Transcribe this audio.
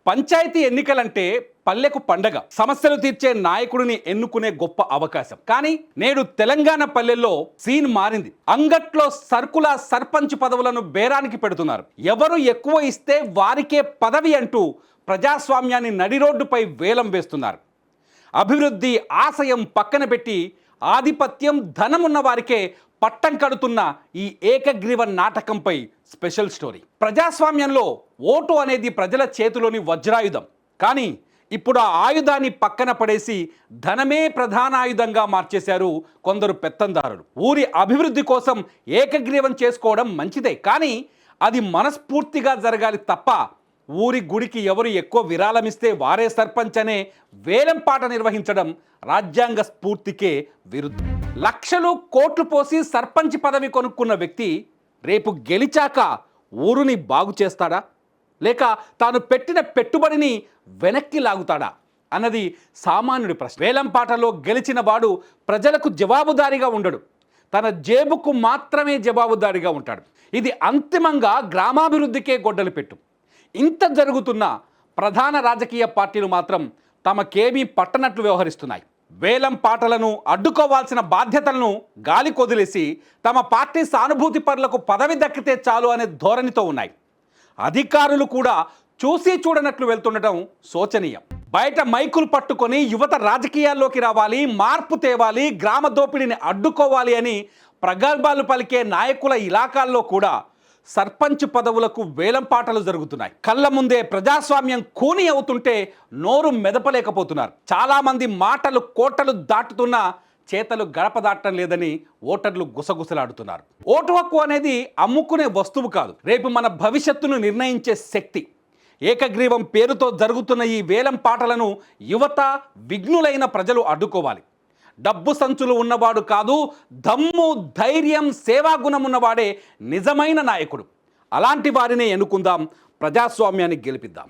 పంచాయతీ ఎన్నికలంటే పల్లెకు పండగ, సమస్యలు తీర్చే నాయకుడిని ఎన్నుకునే గొప్ప అవకాశం. కానీ నేడు తెలంగాణ పల్లెల్లో సీన్ మారింది. అంగట్లో సర్కుల సర్పంచ్ పదవులను బేరానికి పెడుతున్నారు. ఎవరు ఎక్కువ ఇస్తే వారికే పదవి అంటూ ప్రజాస్వామ్యాన్ని నడి రోడ్డుపై వేలం వేస్తున్నారు. అభివృద్ధి ఆశయం పక్కన పెట్టి ఆధిపత్యం ధనమున్న వారికే పట్టం కడుతున్న ఈ ఏకగ్రీవ నాటకంపై స్పెషల్ స్టోరీ. ప్రజాస్వామ్యంలో ఓటు అనేది ప్రజల చేతిలోని వజ్రాయుధం. కానీ ఇప్పుడు ఆ ఆయుధాన్ని పక్కన పడేసి ధనమే ప్రధాన ఆయుధంగా మార్చేశారు కొందరు పెత్తందారులు. ఊరి అభివృద్ధి కోసం ఏకగ్రీవం చేసుకోవడం మంచిదే, కానీ అది మనస్ఫూర్తిగా జరగాలి తప్ప ఊరి గుడికి ఎవరు ఎక్కువ విరాళమిస్తే వారే సర్పంచ్ అనే వేలంపాట నిర్వహించడం రాజ్యాంగ స్ఫూర్తికే విరుద్ధం. లక్షలు కోట్లు పోసి సర్పంచ్ పదవి కొనుక్కున్న వ్యక్తి రేపు గెలిచాక ఊరుని బాగు చేస్తాడా, లేక తాను పెట్టిన పెట్టుబడిని వెనక్కి లాగుతాడా అన్నది సామాన్యుడి ప్రశ్న. వేలంపాటలో గెలిచిన వాడు ప్రజలకు జవాబుదారీగా ఉండడు, తన జేబుకు మాత్రమే జవాబుదారీగా ఉంటాడు. ఇది అంతిమంగా గ్రామాభివృద్ధికే గొడ్డలి పెట్టు. ఇంత జరుగుతున్న ప్రధాన రాజకీయ పార్టీలు మాత్రం తమకేమీ పట్టనట్లు వ్యవహరిస్తున్నాయి. వేలం పాటలను అడ్డుకోవాల్సిన బాధ్యతలను గాలి కొదిలేసి తమ పార్టీ సానుభూతి పరులకు పదవి దక్కితే చాలు అనే ధోరణితో ఉన్నాయి. అధికారులు కూడా చూసి చూడనట్లు వెళ్తుండటం శోచనీయం. బయట మైకులు పట్టుకొని యువత రాజకీయాల్లోకి రావాలి, మార్పు తేవాలి, గ్రామ దోపిడీని అడ్డుకోవాలి అని ప్రగల్భాలు పలికే నాయకుల ఇలాకాల్లో కూడా సర్పంచ్ పదవులకు వేలంపాటలు జరుగుతున్నాయి. కళ్ళ ముందే ప్రజాస్వామ్యం కూని అవుతుంటే నోరు మెదపలేకపోతున్నారు. చాలామంది మాటలు కోటలు దాటుతున్నా చేతలు గడప దాటం లేదని ఓటర్లు గుసగుసలాడుతున్నారు. ఓటు హక్కు అనేది అమ్ముకునే వస్తువు కాదు, రేపు మన భవిష్యత్తును నిర్ణయించే శక్తి. ఏకగ్రీవం పేరుతో జరుగుతున్న ఈ వేలం పాటలను యువత, విఘ్నులైన ప్రజలు అడ్డుకోవాలి. డబ్బు సంచులు ఉన్నవాడు కాదు, దమ్ము, ధైర్యం, సేవాగుణం ఉన్నవాడే నిజమైన నాయకుడు. అలాంటి వారినే ఎన్నుకుందాం, ప్రజాస్వామ్యాన్ని గెలిపిద్దాం.